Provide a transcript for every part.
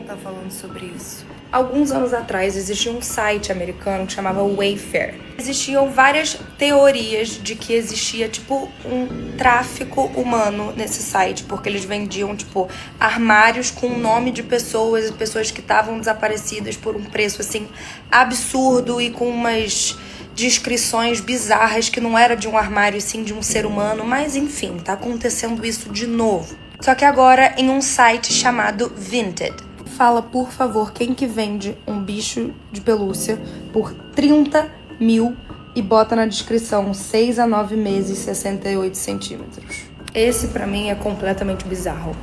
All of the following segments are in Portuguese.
tá falando sobre isso. Alguns anos atrás existia um site americano que chamava Wayfair. Existiam várias teorias de que existia, tipo, um tráfico humano nesse site, porque eles vendiam, tipo, armários com o nome de pessoas que estavam desaparecidas por um preço, assim, absurdo e com umas descrições bizarras que não era de um armário, sim de um ser humano, mas enfim, tá acontecendo isso de novo. Só que agora em um site chamado Vinted. Fala, por favor, quem que vende um bicho de pelúcia por 30 mil e bota na descrição 6 a 9 meses, 68 centímetros. Esse pra mim é completamente bizarro.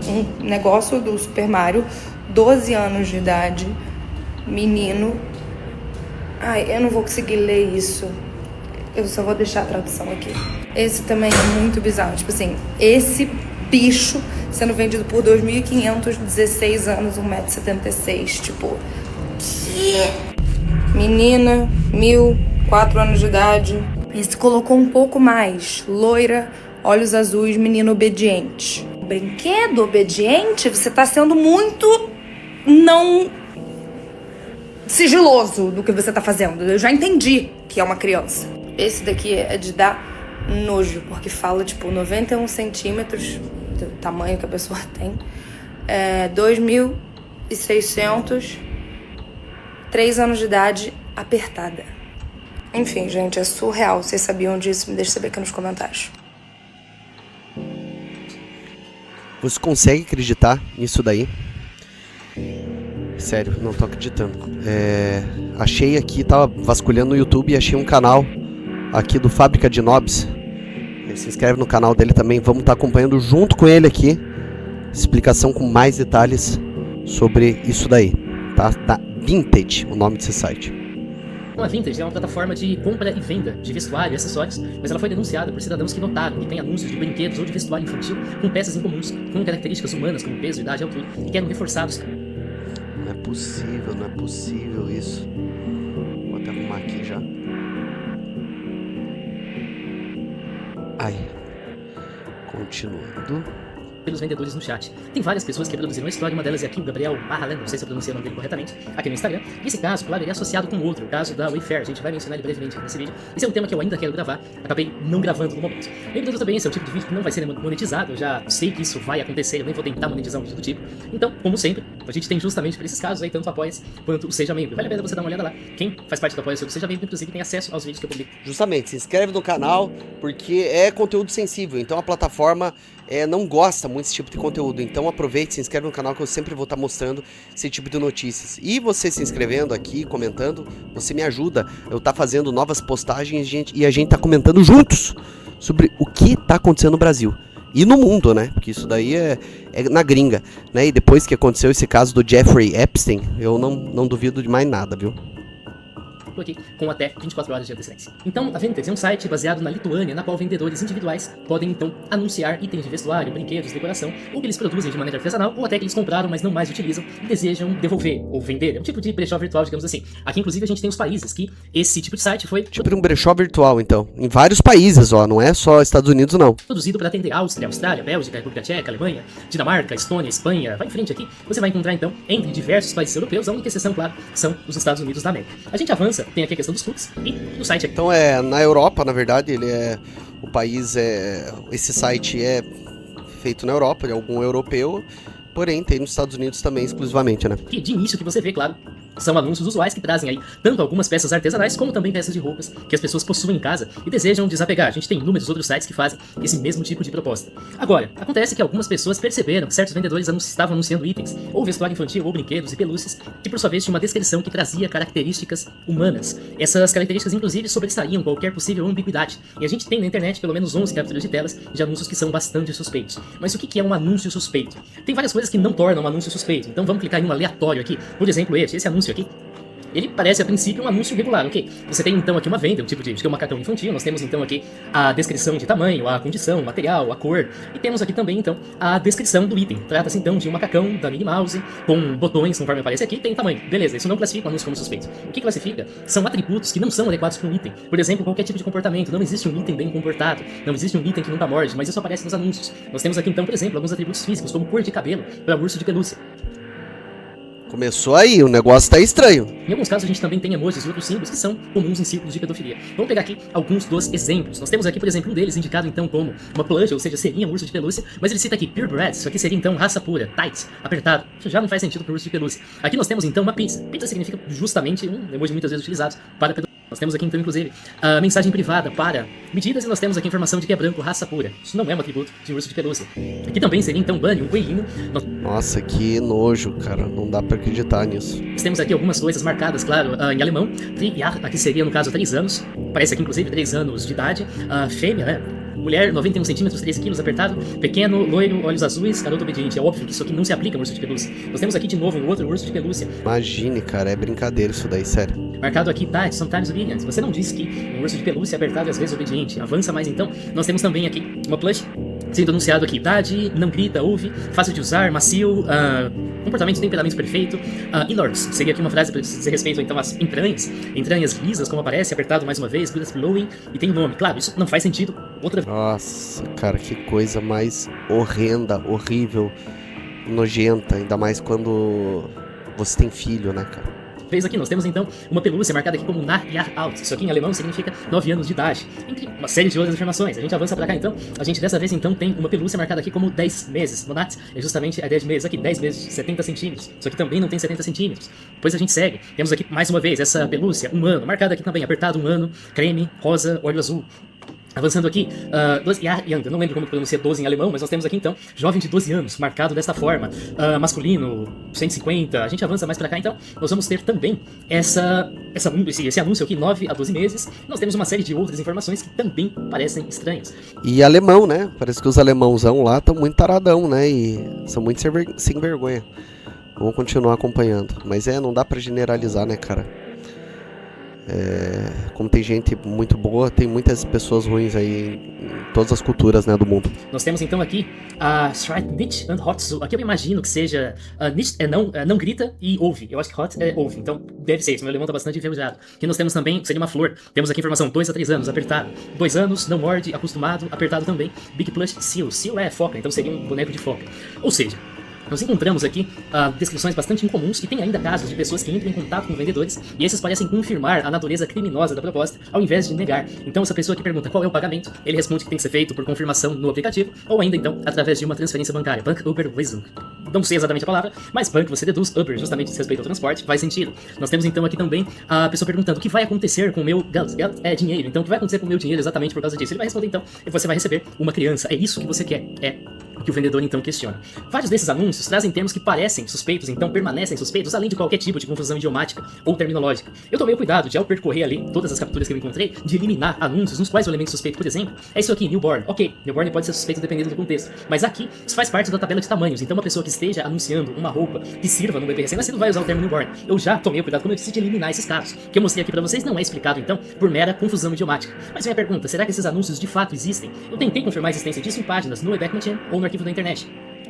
Um negócio do Super Mario, 12 anos de idade, menino. Ai, eu não vou conseguir ler isso. Eu só vou deixar a tradução aqui. Esse também é muito bizarro. Tipo assim, esse bicho sendo vendido por 2.500, 16 anos, 1,76 m. Tipo, que? Menina, 4 anos de idade. Esse colocou um pouco mais. Loira, olhos azuis, menino obediente. Brinquedo obediente? Você tá sendo muito não sigiloso do que você tá fazendo. Eu já entendi que é uma criança. Esse daqui é de dar nojo, porque fala, tipo, 91 centímetros, do tamanho que a pessoa tem. 2.600, 3 anos de idade, apertada. Enfim, gente, é surreal. Vocês sabiam disso? Me deixa saber aqui nos comentários. Você consegue acreditar nisso daí? Sério, não tô acreditando. Achei aqui, tava vasculhando no YouTube e achei um canal aqui do Fábrica de Nobs. Se inscreve no canal dele também, vamos estar acompanhando junto com ele aqui explicação com mais detalhes sobre isso daí, tá? Da Vinted, o nome desse site. A Vinted é uma plataforma de compra e venda de vestuário e acessórios, mas ela foi denunciada por cidadãos que notaram que tem anúncios de brinquedos ou de vestuário infantil com peças incomuns, com características humanas como peso, idade e altura, e que eram reforçados. Não é possível isso. Vou até arrumar aqui já. Aí, continuando. Pelos vendedores no chat. Tem várias pessoas que reproduziram a história, uma delas é aqui o Gabriel Barralando, não sei se eu pronunciei o nome dele corretamente, aqui no Instagram. E esse caso, claro, ele é associado com outro, o caso da Wayfair, a gente vai mencionar ele brevemente nesse vídeo. Esse é um tema que eu ainda quero gravar, acabei não gravando no momento. Lembrando também, esse é o tipo de vídeo que não vai ser monetizado, eu já sei que isso vai acontecer, eu nem vou tentar monetizar um vídeo do tipo. Então, como sempre, a gente tem justamente por esses casos aí, tanto o Apoia-se quanto o Seja Membro. Vale a pena você dar uma olhada lá. Quem faz parte do Apoia-se ou do Seja Membro, inclusive, tem acesso aos vídeos que eu publico. Justamente, se inscreve no canal, porque é conteúdo sensível, então a plataforma não gosta muito desse tipo de conteúdo. Então aproveite, se inscreve no canal que eu sempre vou estar mostrando esse tipo de notícias. E você se inscrevendo aqui, comentando, você me ajuda. Eu estar fazendo novas postagens, gente, e a gente tá comentando juntos sobre o que tá acontecendo no Brasil. E no mundo, né? Porque isso daí é na gringa, né? E depois que aconteceu esse caso do Jeffrey Epstein, eu não duvido de mais nada, viu? Aqui, com até 24 horas de antecedência. Então, a Vinted é um site baseado na Lituânia, na qual vendedores individuais podem, então, anunciar itens de vestuário, brinquedos, decoração, ou que eles produzem de maneira artesanal, ou até que eles compraram, mas não mais utilizam, e desejam devolver ou vender. É um tipo de brechó virtual, digamos assim. Aqui, inclusive, a gente tem os países que esse tipo de site foi... Tipo um brechó virtual, então. Em vários países, ó. Não é só Estados Unidos, não. Produzido para atender Áustria, Austrália, Bélgica, República Tcheca, Alemanha, Dinamarca, Estônia, Espanha. Vai em frente aqui. Você vai encontrar, então, entre diversos países europeus, a única exceção, claro, são os Estados Unidos da América. A gente avança, tem aqui a questão dos cookies. E no site aqui. Então na Europa, na verdade, o país esse site é feito na Europa, de algum europeu, porém tem nos Estados Unidos também exclusivamente, né? E de início que você vê, claro, são anúncios usuais que trazem aí tanto algumas peças artesanais como também peças de roupas que as pessoas possuem em casa e desejam desapegar. A gente tem inúmeros outros sites que fazem esse mesmo tipo de proposta. Agora, acontece que algumas pessoas perceberam que certos vendedores estavam anunciando itens, ou vestuário infantil, ou brinquedos e pelúcias, que por sua vez tinha uma descrição que trazia características humanas. Essas características, inclusive, sobressaíam qualquer possível ambiguidade. E a gente tem na internet pelo menos 11 capturas de telas de anúncios que são bastante suspeitos. Mas o que é um anúncio suspeito? Tem várias coisas que não tornam um anúncio suspeito. Então vamos clicar em um aleatório aqui. Por exemplo, esse anúncio aqui. Ele parece a princípio um anúncio regular, ok? Você tem então aqui uma venda, um tipo de um macacão infantil, nós temos então aqui a descrição de tamanho, a condição, o material, a cor, e temos aqui também então a descrição do item. Trata-se então de um macacão da Minnie Mouse, com botões, conforme aparece aqui, tem tamanho. Beleza, isso não classifica o anúncio como suspeito. O que classifica são atributos que não são adequados para um item. Por exemplo, qualquer tipo de comportamento, não existe um item bem comportado, não existe um item que nunca morde, mas isso aparece nos anúncios. Nós temos aqui então, por exemplo, alguns atributos físicos, como cor de cabelo para urso de pelúcia. Começou aí, o negócio tá estranho. Em alguns casos a gente também tem emojis e outros símbolos que são comuns em círculos de pedofilia. Vamos pegar aqui alguns dos exemplos. Nós temos aqui, por exemplo, um deles indicado então como uma plush, ou seja, seria um urso de pelúcia, mas ele cita aqui purebred, isso aqui seria então raça pura, tight, apertado. Isso já não faz sentido para urso de pelúcia. Aqui nós temos então uma pizza. Pizza significa justamente um emoji muitas vezes utilizado para pedofilia. Nós temos aqui então, inclusive, a mensagem privada para medidas e nós temos aqui a informação de que é branco, raça pura. Isso não é um atributo de urso de pelúcia. Aqui também seria então bunny, um coelhinho. Nossa, que nojo, cara. Não dá pra acreditar nisso. Nós temos aqui algumas coisas marcadas, claro, em alemão. Aqui seria, no caso, 3 anos. Parece aqui, inclusive, 3 anos de idade. Fêmea, né? Mulher, 91 centímetros, 13 quilos, apertado. Pequeno, loiro, olhos azuis, garoto obediente. É óbvio que isso aqui não se aplica no urso de pelúcia. Nós temos aqui de novo um outro urso de pelúcia. Imagine, cara. É brincadeira isso daí, sério. Marcado aqui, tight, sometimes obedient. Você não disse que um urso de pelúcia é apertado e às vezes obediente. Avança mais então. Nós temos também aqui uma plush sendo anunciado aqui. Idade, não grita, ouve, fácil de usar, macio, comportamento e temperamento perfeito. Innards, seria aqui uma frase para dizer respeito então às entranhas lisas, como aparece, apertado mais uma vez, good flowing, e tem um nome. Claro, isso não faz sentido. Nossa, cara, que coisa mais horrenda, horrível, nojenta, ainda mais quando você tem filho, né, cara? Vez aqui, nós temos então uma pelúcia marcada aqui como Nach Jahr alt. Isso aqui em alemão significa 9 anos de idade. Entre uma série de outras informações. A gente avança pra cá então. A gente dessa vez então tem uma pelúcia marcada aqui como 10 meses. Monat é justamente a ideia de meses. Aqui 10 meses de 70 centímetros. Isso aqui também não tem 70 centímetros. Depois a gente segue. Temos aqui mais uma vez essa pelúcia, um ano. Marcada aqui também, apertado, um ano. Creme, rosa, olho azul. Avançando aqui, 12 Jahre Young, eu não lembro como pronuncia 12 em alemão, mas nós temos aqui então, jovem de 12 anos, marcado desta forma, masculino, 150, a gente avança mais pra cá então, nós vamos ter também esse anúncio aqui, 9 a 12 meses, nós temos uma série de outras informações que também parecem estranhas. E alemão, né? Parece que os alemãozão lá estão muito taradão, né? E são muito sem vergonha. Vamos continuar acompanhando, mas não dá pra generalizar, né, cara? Como tem gente muito boa, tem muitas pessoas ruins aí em todas as culturas, né, do mundo. Nós temos então aqui a Strike Nicht und Hotzu. Aqui eu imagino que seja Nicht não grita e ouve. Eu acho que Hot é ouve, então deve ser isso. Meu alemão tá bastante enferrujado. Aqui nós temos também, seria uma flor. Temos aqui informação, 2 a 3 anos, apertado. 2 anos, não morde, acostumado, apertado também. Big Plush Seal. Seal é foca, então seria um boneco de foca. Ou seja, nós encontramos aqui descrições bastante incomuns e tem ainda casos de pessoas que entram em contato com vendedores e esses parecem confirmar a natureza criminosa da proposta ao invés de negar. Então essa pessoa que pergunta qual é o pagamento, ele responde que tem que ser feito por confirmação no aplicativo ou ainda então através de uma transferência bancária. Bank Uber Wizard. Não sei exatamente a palavra, mas banco você deduz, Uber justamente diz respeito ao transporte, faz sentido. Nós temos então aqui também a pessoa perguntando o que vai acontecer com o meu Geld é dinheiro, então o que vai acontecer com o meu dinheiro exatamente por causa disso? Ele vai responder então, e você vai receber uma criança, é isso que você quer, é o que o vendedor então questiona. Vários desses anúncios trazem termos que parecem suspeitos, então permanecem suspeitos, além de qualquer tipo de confusão idiomática ou terminológica. Eu tomei o cuidado de, ao percorrer ali todas as capturas que eu encontrei, de eliminar anúncios nos quais o elemento suspeito, por exemplo, é isso aqui, newborn. Ok, newborn pode ser suspeito dependendo do contexto, mas aqui isso faz parte da tabela de tamanhos, então uma pessoa que esteja anunciando uma roupa que sirva no bebê recém-nascido vai usar o termo newborn. Eu já tomei o cuidado, como eu disse, de eliminar esses casos. O que eu mostrei aqui pra vocês não é explicado, então, por mera confusão idiomática. Mas minha pergunta, será que esses anúncios de fato existem? Eu tentei confirmar a existência disso em páginas no Wayback Machine ou no arquivo da internet.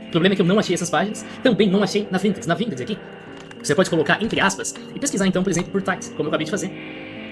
O problema é que eu não achei essas páginas, também não achei na Vinted. Na Vinted aqui, você pode colocar entre aspas e pesquisar então, por exemplo, por tight, como eu acabei de fazer.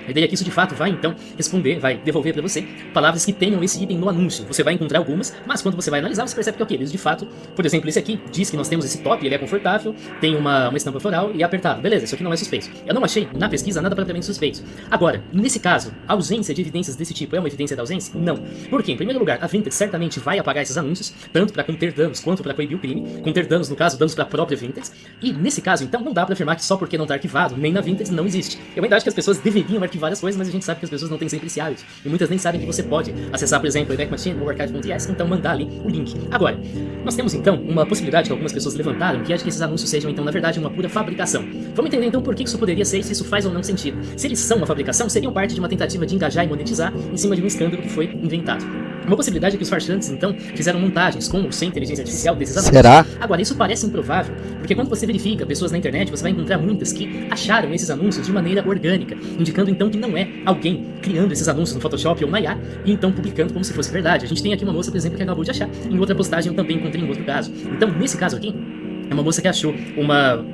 A ideia é que isso de fato vai então responder, vai devolver para você palavras que tenham esse item no anúncio. Você vai encontrar algumas, mas quando você vai analisar, você percebe que ok, eles de fato, por exemplo, esse aqui diz que nós temos esse top, ele é confortável, tem uma estampa floral e é apertado. Beleza, isso aqui não é suspeito. Eu não achei na pesquisa nada propriamente suspeito. Agora, nesse caso, a ausência de evidências desse tipo é uma evidência da ausência? Não. Por quê? Em primeiro lugar, a Vinted certamente vai apagar esses anúncios, tanto para conter danos quanto para coibir o crime. Conter danos, no caso, danos para a própria Vinted. E nesse caso, então, não dá para afirmar que só porque não está arquivado, nem na Vinted não existe. Eu ainda acho que as pessoas deveriam arquivar as coisas, mas a gente sabe que as pessoas não têm sempre esse hábito. E muitas nem sabem que você pode acessar, por exemplo, o Wayback Machine ou archive.is, então mandar ali o link. Agora, nós temos então uma possibilidade que algumas pessoas levantaram, que é de que esses anúncios sejam então, na verdade, uma pura fabricação. Vamos entender então por que isso poderia ser e se isso faz ou não sentido. Se eles são uma fabricação, seriam parte de uma tentativa de engajar e monetizar em cima de um escândalo que foi inventado. Uma possibilidade é que os farshantes, então, fizeram montagens com ou sem inteligência artificial desses anúncios. Será? Agora, isso parece improvável, porque quando você verifica pessoas na internet, você vai encontrar muitas que acharam esses anúncios de maneira orgânica, indicando então que não é alguém criando esses anúncios no Photoshop ou na IA e então publicando como se fosse verdade. A gente tem aqui uma moça, por exemplo, que acabou de achar em outra postagem, eu também encontrei em outro caso. Então, nesse caso aqui, É uma moça que achou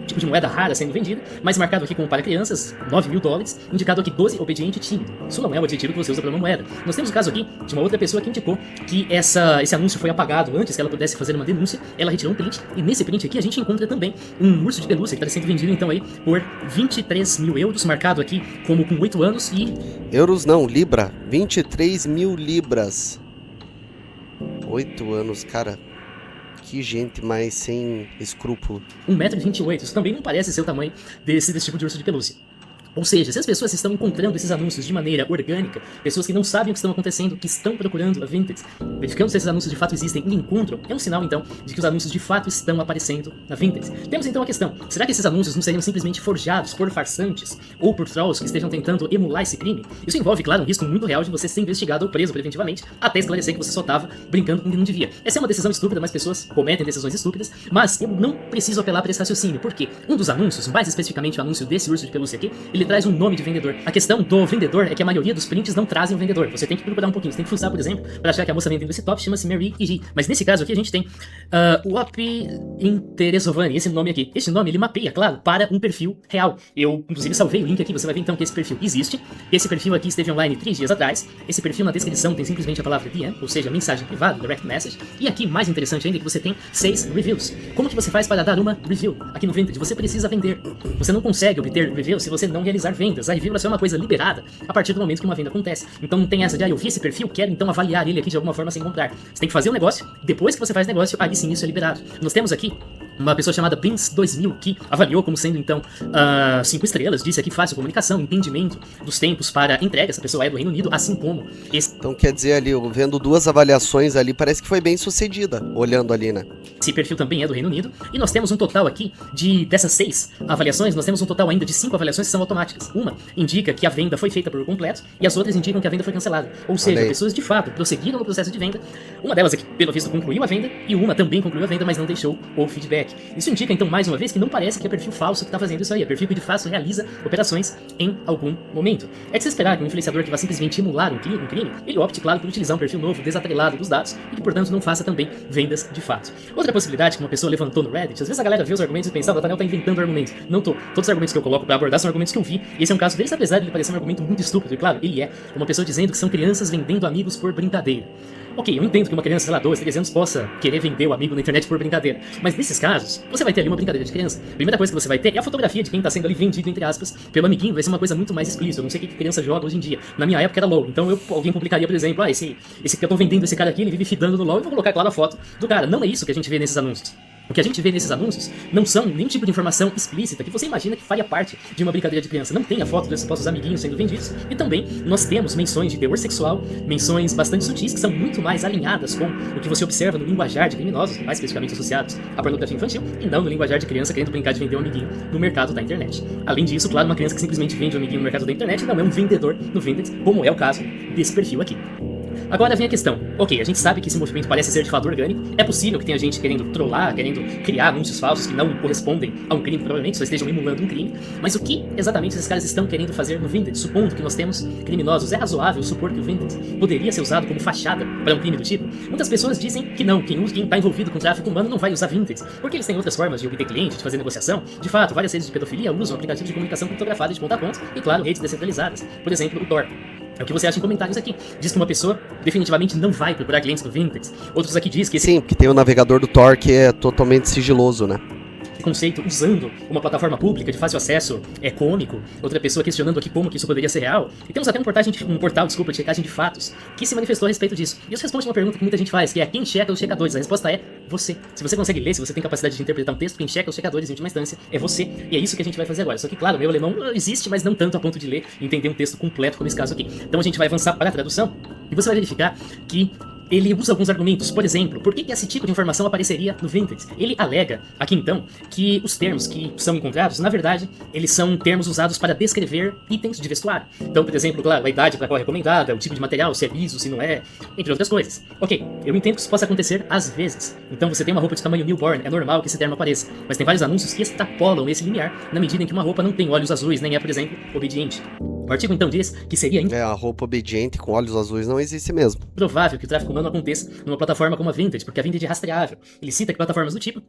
tipo de moeda rara sendo vendida, mas marcado aqui como para crianças, $9.000, indicado aqui 12, obediente, tímido. Isso não é o adjetivo que você usa para uma moeda. Nós temos o caso aqui de uma outra pessoa que indicou que esse anúncio foi apagado antes que ela pudesse fazer uma denúncia. Ela retirou um print, e nesse print aqui a gente encontra também um urso de pelúcia que está sendo vendido então aí por 23 mil euros, marcado aqui como com 8 anos e... Euros não, libra. 23 mil libras. 8 anos, cara. Que gente mais sem escrúpulo. 1,28 m. Isso também não parece ser o tamanho desse tipo de urso de pelúcia. Ou seja, se as pessoas estão encontrando esses anúncios de maneira orgânica, pessoas que não sabem o que estão acontecendo, que estão procurando a Vinted, verificando se esses anúncios de fato existem e encontram, é um sinal então de que os anúncios de fato estão aparecendo na Vinted. Temos então a questão, será que esses anúncios não seriam simplesmente forjados por farsantes ou por trolls que estejam tentando emular esse crime? Isso envolve, claro, um risco muito real de você ser investigado ou preso preventivamente, até esclarecer que você só estava brincando com quem não devia. Essa é uma decisão estúpida, mas pessoas cometem decisões estúpidas, mas eu não preciso apelar para esse raciocínio, porque um dos anúncios, mais especificamente o anúncio desse urso de pelúcia aqui, ele traz um nome de vendedor. A questão do vendedor é que a maioria dos prints não trazem o vendedor. Você tem que procurar um pouquinho. Você tem que fuçar, por exemplo, para achar que a moça vendendo esse top chama-se Mary E.G. Mas nesse caso aqui a gente tem Wop Interesovani, esse nome aqui. Esse nome ele mapeia, claro, para um perfil real. Eu, inclusive, salvei o link aqui. Você vai ver então que esse perfil existe. Esse perfil aqui esteve online 3 dias atrás. Esse perfil na descrição tem simplesmente a palavra DM, ou seja, mensagem privada, direct message. E aqui, mais interessante ainda, que você tem 6 reviews. Como que você faz para dar uma review? Aqui no Vinted, você precisa vender. Você não consegue obter review se você não realizar vendas. A review é uma coisa liberada a partir do momento que uma venda acontece. Então não tem essa de, eu vi esse perfil, quero então avaliar ele aqui de alguma forma sem comprar. Você tem que fazer um negócio, depois que você faz o negócio, aí sim isso é liberado. Nós temos aqui uma pessoa chamada Prince2000 que avaliou como sendo então 5 estrelas, disse aqui fácil comunicação, entendimento dos tempos para entrega, essa pessoa é do Reino Unido, assim como esse... Então quer dizer ali, eu vendo 2 avaliações ali, parece que foi bem sucedida, olhando ali, né? Esse perfil também é do Reino Unido, e nós temos um total aqui dessas 6 avaliações, nós temos um total ainda de 5 avaliações que são automáticas. Uma indica que a venda foi feita por completo, e as outras indicam que a venda foi cancelada. Ou seja, pessoas de fato prosseguiram no processo de venda, uma delas aqui, pelo visto, concluiu a venda, e uma também concluiu a venda, mas não deixou o feedback. Isso indica, então, mais uma vez, que não parece que é perfil falso que está fazendo isso aí, é perfil que de fato realiza operações em algum momento. É de se esperar que um influenciador que vá simplesmente emular um crime, ele opte, claro, por utilizar um perfil novo, desatrelado dos dados, e que, portanto, não faça também vendas de fato. Outra possibilidade que uma pessoa levantou no Reddit, às vezes a galera vê os argumentos e pensa, o Nathaniel tá inventando argumentos. Não tô. Todos os argumentos que eu coloco para abordar são argumentos que eu vi, e esse é um caso deles, apesar de ele parecer um argumento muito estúpido, e claro, ele é uma pessoa dizendo que são crianças vendendo amigos por brincadeira. Ok, eu entendo que uma criança, sei lá, 12, 13 anos possa querer vender o amigo na internet por brincadeira, mas nesses casos, você vai ter ali uma brincadeira de criança. A primeira coisa que você vai ter é a fotografia de quem tá sendo ali vendido, entre aspas, pelo amiguinho, vai ser uma coisa muito mais explícita. Eu não sei o que criança joga hoje em dia. Na minha época era LOL, então alguém publicaria, por exemplo, esse que eu tô vendendo esse cara aqui, ele vive fidando no LOL, e vou colocar, claro, a foto do cara. Não é isso que a gente vê nesses anúncios. O que a gente vê nesses anúncios não são nenhum tipo de informação explícita que você imagina que faria parte de uma brincadeira de criança. Não tem a foto desses supostos amiguinhos sendo vendidos. E também nós temos menções de teor sexual, menções bastante sutis que são muito mais alinhadas com o que você observa no linguajar de criminosos, mais especificamente associados à pornografia infantil, e não no linguajar de criança querendo brincar de vender um amiguinho no mercado da internet. Além disso, claro, uma criança que simplesmente vende um amiguinho no mercado da internet não é um vendedor no Vinted, como é o caso desse perfil aqui. Agora vem a questão, ok, a gente sabe que esse movimento parece ser de fato orgânico, é possível que tenha gente querendo trollar, querendo criar anúncios falsos que não correspondem a um crime, provavelmente só estejam emulando um crime, mas o que exatamente esses caras estão querendo fazer no Vinted, supondo que nós temos criminosos? É razoável supor que o Vinted poderia ser usado como fachada para um crime do tipo? Muitas pessoas dizem que não, quem está envolvido com tráfico humano não vai usar Vinted, porque eles têm outras formas de obter cliente, de fazer negociação. De fato, várias redes de pedofilia usam aplicativos de comunicação criptografada de ponta a ponta e, claro, redes descentralizadas, por exemplo, o Tor. É o que você acha em comentários aqui. Diz que uma pessoa definitivamente não vai procurar clientes do Vinted. Outros aqui diz que esse... Sim, porque tem o navegador do Tor que é totalmente sigiloso, né? conceito usando uma plataforma pública de fácil acesso é cômico. Outra pessoa questionando aqui como que isso poderia ser real. E temos até um portal de checagem de fatos que se manifestou a respeito disso. E isso responde uma pergunta que muita gente faz, que é quem checa os checadores? A resposta é você. Se você consegue ler, se você tem capacidade de interpretar um texto, quem checa os checadores em última instância é você. E é isso que a gente vai fazer agora. Só que, claro, o meu alemão existe, mas não tanto a ponto de ler e entender um texto completo como esse caso aqui. Então a gente vai avançar para a tradução e você vai verificar que ele usa alguns argumentos. Por exemplo, por que esse tipo de informação apareceria no Vinted? Ele alega aqui então que os termos que são encontrados, na verdade, eles são termos usados para descrever itens de vestuário. Então, por exemplo, claro, a idade para qual é recomendada, o tipo de material, se é liso, se não é, entre outras coisas. Ok, eu entendo que isso possa acontecer às vezes. Então você tem uma roupa de tamanho newborn, é normal que esse termo apareça. Mas tem vários anúncios que extrapolam esse limiar na medida em que uma roupa não tem olhos azuis, nem é, por exemplo, obediente. O artigo então diz que seria a roupa obediente com olhos azuis não existe mesmo. Provável que o tráfico humano aconteça numa plataforma como a Vinted, porque a Vinted é rastreável. Ele cita que plataformas do tipo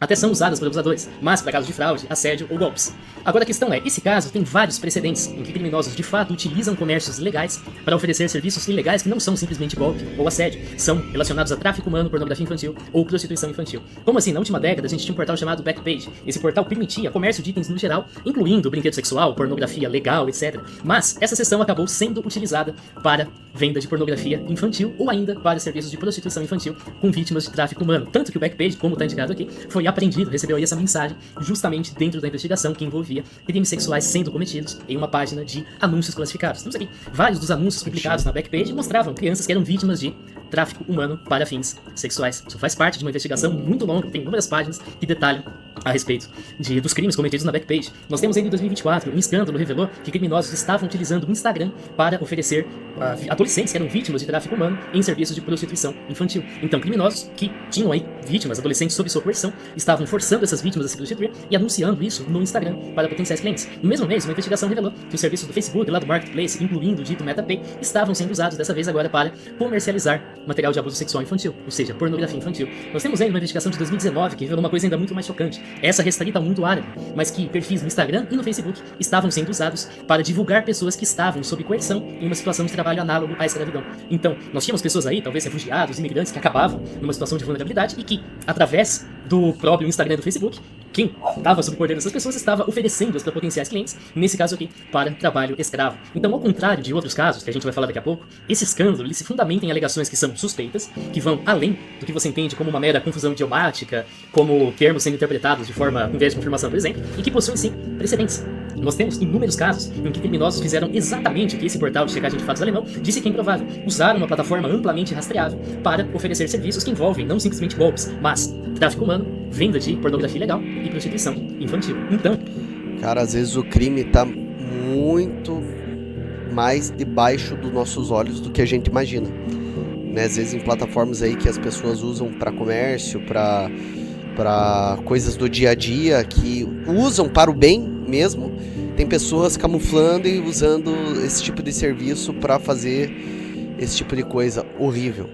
até são usadas por abusadores, mas para casos de fraude, assédio ou golpes. Agora a questão é, esse caso tem vários precedentes em que criminosos de fato utilizam comércios ilegais para oferecer serviços ilegais que não são simplesmente golpe ou assédio, são relacionados a tráfico humano, pornografia infantil ou prostituição infantil. Como assim, na última década a gente tinha um portal chamado Backpage. Esse portal permitia comércio de itens no geral, incluindo brinquedo sexual, pornografia legal, etc. Mas essa seção acabou sendo utilizada para venda de pornografia infantil ou ainda para serviços de prostituição infantil com vítimas de tráfico humano. Tanto que o Backpage, como está indicado aqui, foi apreendido, recebeu aí essa mensagem justamente dentro da investigação que envolvia crimes sexuais sendo cometidos em uma página de anúncios classificados. Temos aqui vários dos anúncios publicados na Backpage mostravam crianças que eram vítimas de tráfico humano para fins sexuais. Isso faz parte de uma investigação muito longa, tem inúmeras páginas que detalham a respeito dos crimes cometidos na Backpage. Nós temos ainda em 2024, um escândalo revelou que criminosos estavam utilizando o Instagram para oferecer adolescentes que eram vítimas de tráfico humano em serviços de prostituição infantil. Então, criminosos que tinham aí vítimas, adolescentes sob sua coerção, estavam forçando essas vítimas a se prostituir e anunciando isso no Instagram para potenciais clientes. No mesmo mês, uma investigação revelou que os serviços do Facebook, lá do Marketplace, incluindo o dito MetaPay, estavam sendo usados dessa vez agora para comercializar material de abuso sexual infantil, ou seja, pornografia infantil. Nós temos ainda uma investigação de 2019 que revelou uma coisa ainda muito mais chocante. Essa restrita ao mundo árabe, mas que perfis no Instagram e no Facebook estavam sendo usados para divulgar pessoas que estavam sob coerção em uma situação de trabalho análogo à escravidão. Então, nós tínhamos pessoas aí, talvez refugiados, imigrantes, que acabavam numa situação de vulnerabilidade e que, através do próprio Instagram e do Facebook, quem estava sob o poder dessas pessoas estava oferecendo-as para potenciais clientes, nesse caso aqui, para trabalho escravo. Então, ao contrário de outros casos, que a gente vai falar daqui a pouco, esse escândalo ele se fundamenta em alegações que são suspeitas, que vão além do que você entende como uma mera confusão idiomática, como termos sendo interpretados de forma com viés de confirmação, por exemplo, e que possuem sim precedentes. Nós temos inúmeros casos em que criminosos fizeram exatamente o que esse portal de checagem de fatos alemão disse que é improvável. Usaram uma plataforma amplamente rastreável para oferecer serviços que envolvem não simplesmente golpes, mas tráfico humano, venda de pornografia ilegal e prostituição infantil. Então, cara, às vezes o crime tá muito mais debaixo dos nossos olhos do que a gente imagina, né? Às vezes em plataformas aí que as pessoas usam para comércio, para coisas do dia a dia, que usam para o bem mesmo, tem pessoas camuflando e usando esse tipo de serviço para fazer esse tipo de coisa horrível.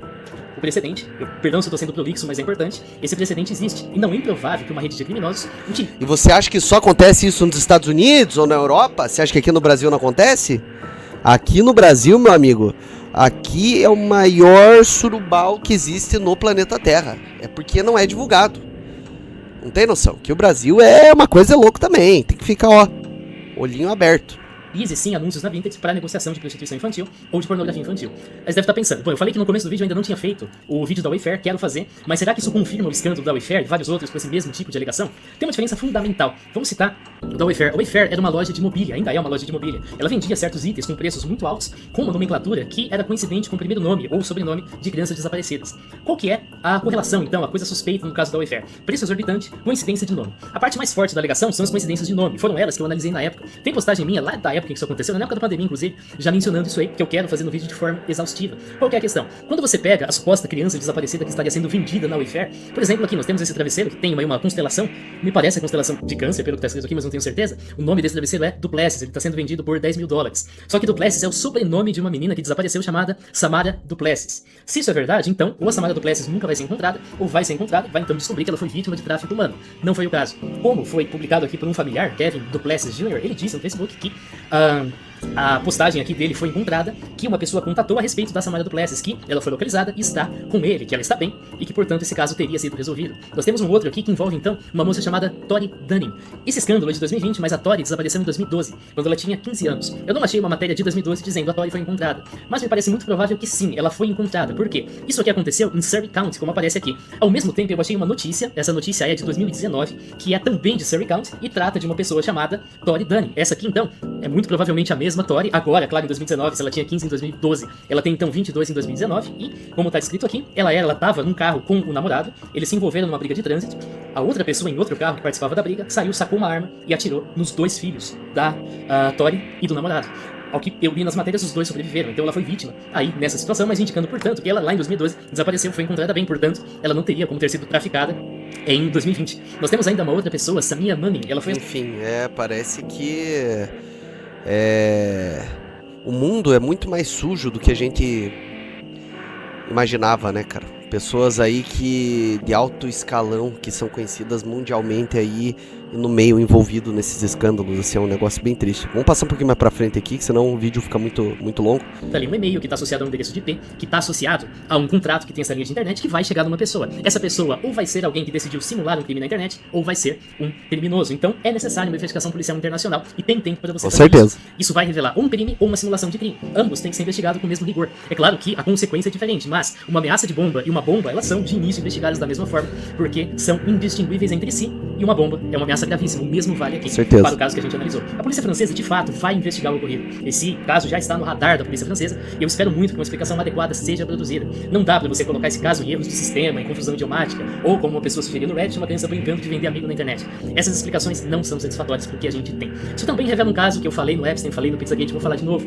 o precedente, perdão se eu estou sendo prolixo, mas é importante, esse precedente existe e não é improvável que uma rede de criminosos utilize. E você acha que só acontece isso nos Estados Unidos ou na Europa? Você acha que aqui no Brasil não acontece? Aqui no Brasil, meu amigo, aqui é o maior surubal que existe no planeta Terra. É porque não é divulgado. Não tem noção? Que o Brasil é uma coisa louca também. Tem que ficar, ó, olhinho aberto. Utilize sim anúncios na Vinted para negociação de prostituição infantil ou de pornografia infantil. Mas deve estar pensando, eu falei que no começo do vídeo eu ainda não tinha feito o vídeo da Wayfair, quero fazer, mas será que isso confirma o escândalo da Wayfair e vários outros com esse mesmo tipo de alegação? Tem uma diferença fundamental. Vamos citar o da Wayfair. A Wayfair era uma loja de mobília, ainda é uma loja de mobília. Ela vendia certos itens com preços muito altos, com uma nomenclatura que era coincidente com o primeiro nome ou sobrenome de crianças desaparecidas. Qual que é a correlação, então, a coisa suspeita no caso da Wayfair? Preço exorbitante, coincidência de nome. A parte mais forte da alegação são as coincidências de nome. Foram elas que eu analisei na época. Tem postagem minha lá da época em que isso aconteceu, na época da pandemia, inclusive, já mencionando isso aí, que eu quero fazer no vídeo de forma exaustiva. Qual que é a questão? Quando você pega a suposta criança desaparecida que estaria sendo vendida na Wayfair, por exemplo, aqui nós temos esse travesseiro que tem uma constelação, me parece a constelação de câncer, pelo que está escrito aqui, mas não tenho certeza. O nome desse travesseiro é Duplessis, ele está sendo vendido por $10 mil. Só que Duplessis é o sobrenome de uma menina que desapareceu chamada Samara Duplessis. Se isso é verdade, então, ou a Samara Duplessis nunca vai ser encontrada, ou vai ser encontrada, vai então descobrir que ela foi vítima de tráfico humano. Não foi o caso. Como foi publicado aqui por um familiar, Kevin Duplessis Jr., ele disse no Facebook que a postagem aqui dele foi encontrada, que uma pessoa contatou a respeito da Samara Duplessis, que ela foi localizada e está com ele, que ela está bem e que, portanto, esse caso teria sido resolvido. Nós temos um outro aqui que envolve, então, uma moça chamada Tori Dunning. Esse escândalo é de 2020, mas a Tori desapareceu em 2012, quando ela tinha 15 anos. Eu não achei uma matéria de 2012 dizendo a Tori foi encontrada, mas me parece muito provável que sim, ela foi encontrada. Por quê? Isso aqui aconteceu em Surrey County, como aparece aqui. Ao mesmo tempo, eu achei uma notícia, essa notícia é de 2019, que é também de Surrey County e trata de uma pessoa chamada Tori Dunning. Essa aqui, então, é muito provavelmente a mesma Tori, agora, claro, em 2019, se ela tinha 15 em 2012, ela tem então 22 em 2019 e, como está escrito aqui, ela estava num carro com o namorado, eles se envolveram numa briga de trânsito, a outra pessoa em outro carro que participava da briga saiu, sacou uma arma e atirou nos dois filhos da Tori e do namorado. Ao que eu li nas matérias, os dois sobreviveram, então ela foi vítima aí nessa situação, mas indicando, portanto, que ela lá em 2012 desapareceu, foi encontrada bem, portanto, ela não teria como ter sido traficada em 2020. Nós temos ainda uma outra pessoa, Samia Manning, ela foi... Enfim, parece que o mundo é muito mais sujo do que a gente imaginava, né, cara? Pessoas aí que de alto escalão, que são conhecidas mundialmente aí no meio envolvido nesses escândalos, assim, é um negócio bem triste. Vamos passar um pouquinho mais pra frente aqui, que senão o vídeo fica muito longo. Tá ali um e-mail que está associado a um endereço de IP, que está associado a um contrato que tem essa linha de internet que vai chegar numa pessoa. Essa pessoa ou vai ser alguém que decidiu simular um crime na internet, ou vai ser um criminoso. Então é necessário uma investigação policial internacional e tem tempo para você fazer certeza. Isso vai revelar ou um crime ou uma simulação de crime. Ambos têm que ser investigados com o mesmo rigor. É claro que a consequência é diferente, mas uma ameaça de bomba e uma bomba, elas são de início investigadas da mesma forma, porque são indistinguíveis entre si, e uma bomba é uma ameaça gravíssima. O mesmo vale aqui, certeza, para o caso que a gente analisou. A polícia francesa, de fato, vai investigar o ocorrido. Esse caso já está no radar da polícia francesa, e eu espero muito que uma explicação adequada seja produzida. Não dá pra você colocar esse caso em erros de sistema, em confusão idiomática, ou como uma pessoa sugeriu no Reddit, uma criança brincando de vender amigo na internet. Essas explicações não são satisfatórias porque a gente tem. Isso também revela um caso que eu falei no Epstein, falei no Pizzagate, vou falar de novo.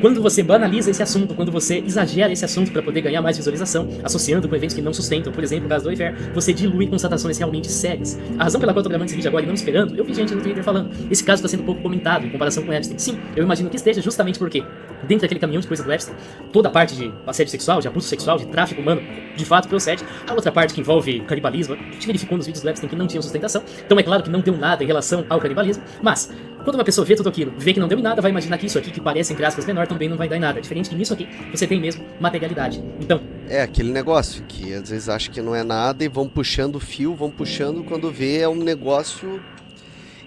Quando você banaliza esse assunto, quando você exagera esse assunto para poder ganhar mais visualização, associando com eventos que não sustentam, por exemplo, o caso do Wayfair, você dilui constatações realmente sérias. A razão pela qual eu tô gravando esse vídeo agora e não esperando, eu vi gente no Twitter falando, esse caso está sendo pouco comentado em comparação com o Epstein. Sim, eu imagino que esteja justamente porque dentro daquele caminhão de coisa do Epstein, toda a parte de assédio sexual, de abuso sexual, de tráfico humano, de fato procede. A outra parte que envolve canibalismo, a gente verificou nos vídeos do Epstein que não tinham sustentação, então é claro que não deu nada em relação ao canibalismo, mas quando uma pessoa vê tudo aquilo, vê que não deu em nada, vai imaginar que isso aqui, que parece, entre aspas, menor, também não vai dar em nada. Diferente que nisso aqui, você tem mesmo materialidade. Então... é aquele negócio que às vezes acha que não é nada e vão puxando o fio, vão puxando, quando vê é um negócio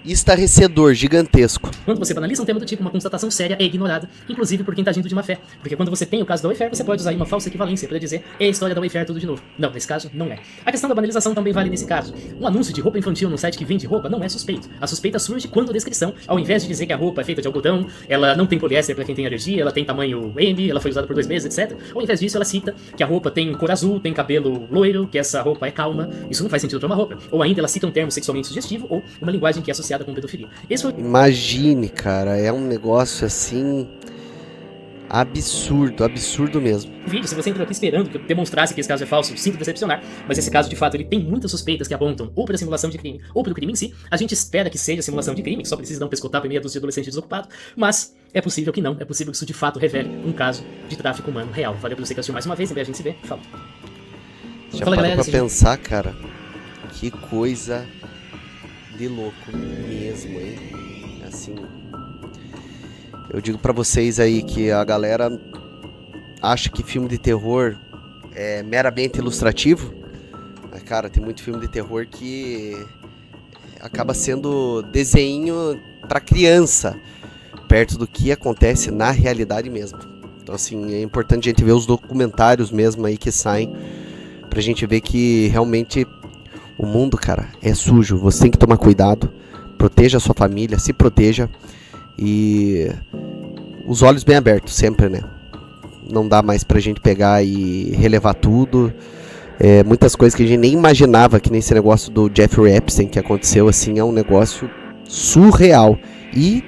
estarrecedor, gigantesco. Quando você banaliza um tema do tipo, uma constatação séria é ignorada, inclusive por quem tá agindo de má fé. Porque quando você tem o caso da Wayfair, você pode usar uma falsa equivalência para dizer é a história da Wayfair tudo de novo. Não, nesse caso, não é. A questão da banalização também vale nesse caso. Um anúncio de roupa infantil num site que vende roupa não é suspeito. A suspeita surge quando a descrição, ao invés de dizer que a roupa é feita de algodão, ela não tem poliéster para quem tem alergia, ela tem tamanho M, ela foi usada por 2 meses, etc. Ao invés disso, ela cita que a roupa tem cor azul, tem cabelo loiro, que essa roupa é calma. Isso não faz sentido para uma roupa. Ou ainda ela cita um termo sexualmente sugestivo ou uma linguagem que é associada com pedofilia. Imagine, cara, é um negócio assim absurdo, absurdo mesmo. Vídeo, se você entrou aqui esperando que eu demonstrasse que esse caso é falso, sinto decepcionar, mas esse caso de fato ele tem muitas suspeitas que apontam ou para simulação de crime ou para o crime em si. A gente espera que seja simulação de crime, que só precisa dar um pescotapo e meia dúzia de adolescente desocupado, mas é possível que não, é possível que isso de fato revele um caso de tráfico humano real. Valeu por você que assistiu mais uma vez, em breve a gente se vê, falou. Já parou pra pensar, cara, que coisa de louco mesmo, hein? Assim, eu digo pra vocês aí que a galera acha que filme de terror é meramente ilustrativo, mas, cara, tem muito filme de terror que acaba sendo desenho pra criança, perto do que acontece na realidade mesmo. Então, assim, é importante a gente ver os documentários mesmo aí que saem, pra gente ver que realmente o mundo, cara, é sujo. Você tem que tomar cuidado, proteja a sua família, se proteja e os olhos bem abertos sempre, né? Não dá mais pra gente pegar e relevar tudo. Muitas coisas que a gente nem imaginava, que nem esse negócio do Jeffrey Epstein que aconteceu, assim, é um negócio surreal. E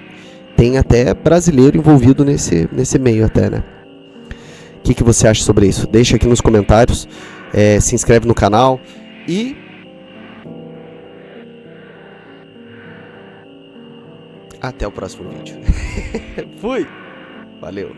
tem até brasileiro envolvido nesse meio até, né? O que você acha sobre isso? Deixa aqui nos comentários, se inscreve no canal e até o próximo vídeo. Fui! Valeu!